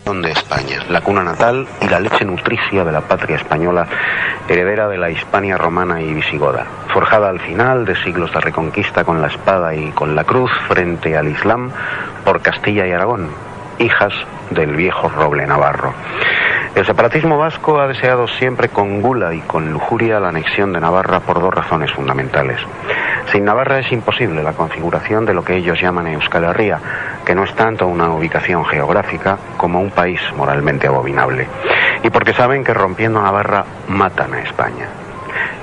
de España, la cuna natal y la leche nutricia de la patria española, heredera de la Hispania romana y visigoda, forjada al final de siglos de reconquista con la espada y con la cruz frente al Islam por Castilla y Aragón, hijas del viejo roble navarro. El separatismo vasco ha deseado siempre con gula y con lujuria la anexión de Navarra por dos razones fundamentales. Sin Navarra es imposible la configuración de lo que ellos llaman Euskal Herria, que no es tanto una ubicación geográfica como un país moralmente abominable. Y porque saben que rompiendo Navarra matan a España.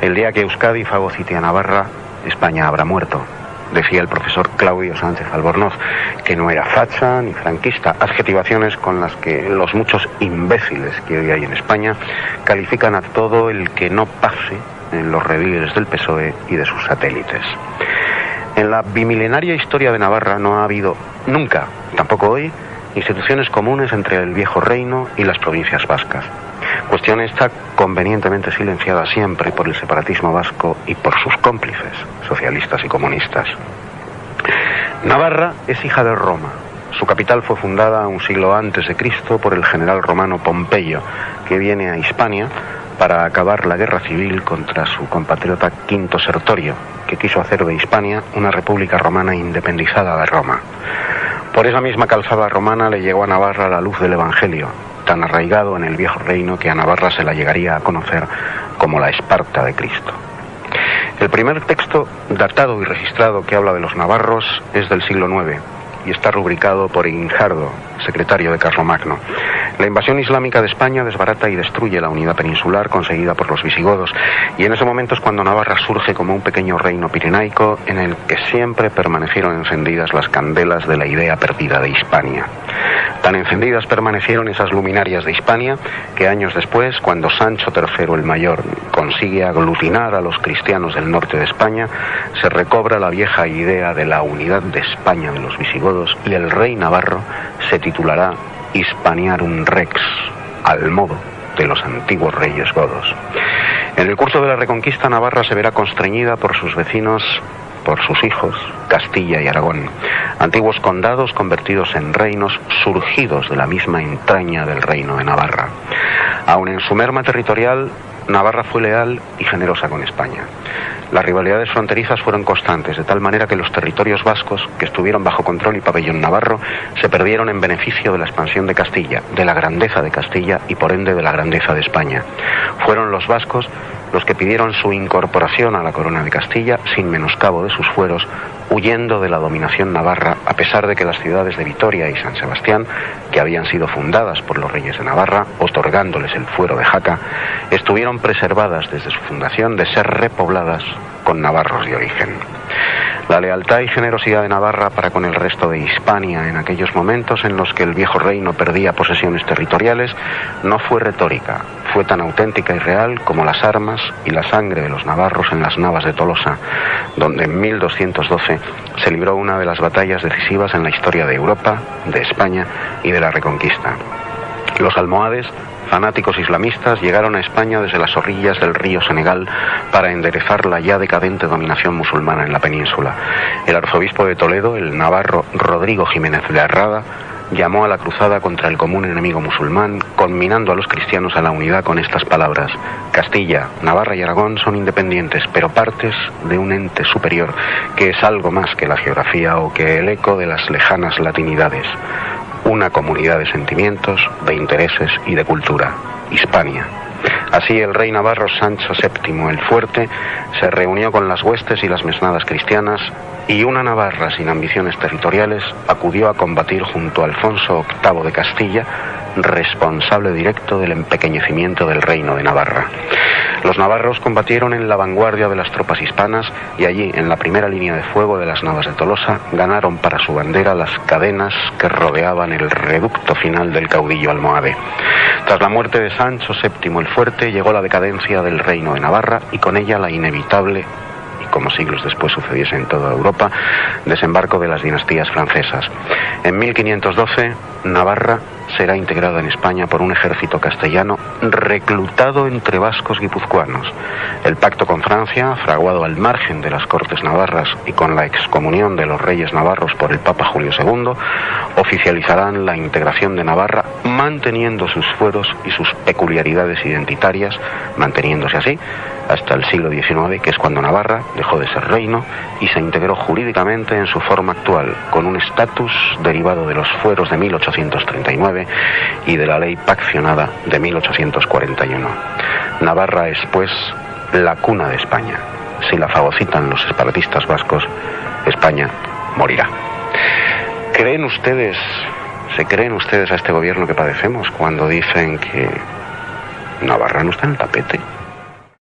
El día que Euskadi fagocite a Navarra, España habrá muerto. Decía el profesor Claudio Sánchez Albornoz, que no era facha ni franquista, adjetivaciones con las que los muchos imbéciles que hoy hay en España califican a todo el que no pase en los rediles del PSOE y de sus satélites. En la bimilenaria historia de Navarra no ha habido nunca, tampoco hoy, instituciones comunes entre el viejo reino y las provincias vascas. Cuestión esta convenientemente silenciada siempre por el separatismo vasco y por sus cómplices, socialistas y comunistas. Navarra es hija de Roma. Su capital fue fundada un siglo antes de Cristo por el general romano Pompeyo, que viene a Hispania para acabar la guerra civil contra su compatriota Quinto Sertorio, que quiso hacer de Hispania una república romana independizada de Roma. Por esa misma calzada romana le llegó a Navarra la luz del Evangelio, tan arraigado en el viejo reino que a Navarra se la llegaría a conocer como la Esparta de Cristo. El primer texto datado y registrado que habla de los navarros es del siglo IX y está rubricado por Injardo, secretario de Carlomagno. La invasión islámica de España desbarata y destruye la unidad peninsular conseguida por los visigodos, y en ese momento es cuando Navarra surge como un pequeño reino pirenaico en el que siempre permanecieron encendidas las candelas de la idea perdida de Hispania. Tan encendidas permanecieron esas luminarias de Hispania que años después, cuando Sancho III el Mayor consigue aglutinar a los cristianos del norte de España, se recobra la vieja idea de la unidad de España de los visigodos y el rey navarro se titulará Hispaniarum Rex, al modo de los antiguos reyes godos. En el curso de la Reconquista, Navarra se verá constreñida por sus vecinos, por sus hijos, Castilla y Aragón, antiguos condados convertidos en reinos surgidos de la misma entraña del reino de Navarra. Aun en su merma territorial, Navarra fue leal y generosa con España. Las rivalidades fronterizas fueron constantes, de tal manera que los territorios vascos, que estuvieron bajo control y pabellón navarro, se perdieron en beneficio de la expansión de Castilla, de la grandeza de Castilla y por ende de la grandeza de España. Fueron los vascos los que pidieron su incorporación a la corona de Castilla sin menoscabo de sus fueros, huyendo de la dominación navarra, a pesar de que las ciudades de Vitoria y San Sebastián, que habían sido fundadas por los reyes de Navarra, otorgándoles el fuero de Jaca, estuvieron preservadas desde su fundación de ser repobladas con navarros de origen. La lealtad y generosidad de Navarra para con el resto de Hispania en aquellos momentos en los que el viejo reino perdía posesiones territoriales no fue retórica, fue tan auténtica y real como las armas y la sangre de los navarros en las Navas de Tolosa, donde en 1212 se libró una de las batallas decisivas en la historia de Europa, de España y de la Reconquista. Los almohades, fanáticos islamistas, llegaron a España desde las orillas del río Senegal para enderezar la ya decadente dominación musulmana en la península. El arzobispo de Toledo, el navarro Rodrigo Jiménez de Arrada, llamó a la cruzada contra el común enemigo musulmán, conminando a los cristianos a la unidad con estas palabras: Castilla, Navarra y Aragón son independientes, pero partes de un ente superior, que es algo más que la geografía o que el eco de las lejanas latinidades. Una comunidad de sentimientos, de intereses y de cultura, Hispania. Así el rey navarro Sancho VII el Fuerte se reunió con las huestes y las mesnadas cristianas, y una Navarra sin ambiciones territoriales acudió a combatir junto a Alfonso VIII de Castilla, responsable directo del empequeñecimiento del reino de Navarra. Los navarros combatieron en la vanguardia de las tropas hispanas y allí, en la primera línea de fuego de las Navas de Tolosa, ganaron para su bandera las cadenas que rodeaban el reducto final del caudillo almohade. Tras la muerte de Sancho VII el Fuerte llegó la decadencia del reino de Navarra y con ella la inevitable y como siglos después sucediese en toda Europa, desembarco de las dinastías francesas. En 1512, Navarra será integrada en España por un ejército castellano reclutado entre vascos guipuzcoanos. El pacto con Francia, fraguado al margen de las Cortes Navarras y con la excomunión de los reyes navarros por el Papa Julio II, oficializarán la integración de Navarra, manteniendo sus fueros y sus peculiaridades identitarias, manteniéndose así hasta el siglo XIX, que es cuando Navarra dejó de ser reino y se integró jurídicamente en su forma actual, con un estatus derivado de los fueros de 1839 y de la ley paccionada de 1841. Navarra es, pues, la cuna de España. Si la fagocitan los separatistas vascos, España morirá. ¿Se creen ustedes a este gobierno que padecemos cuando dicen que Navarra no está en el tapete?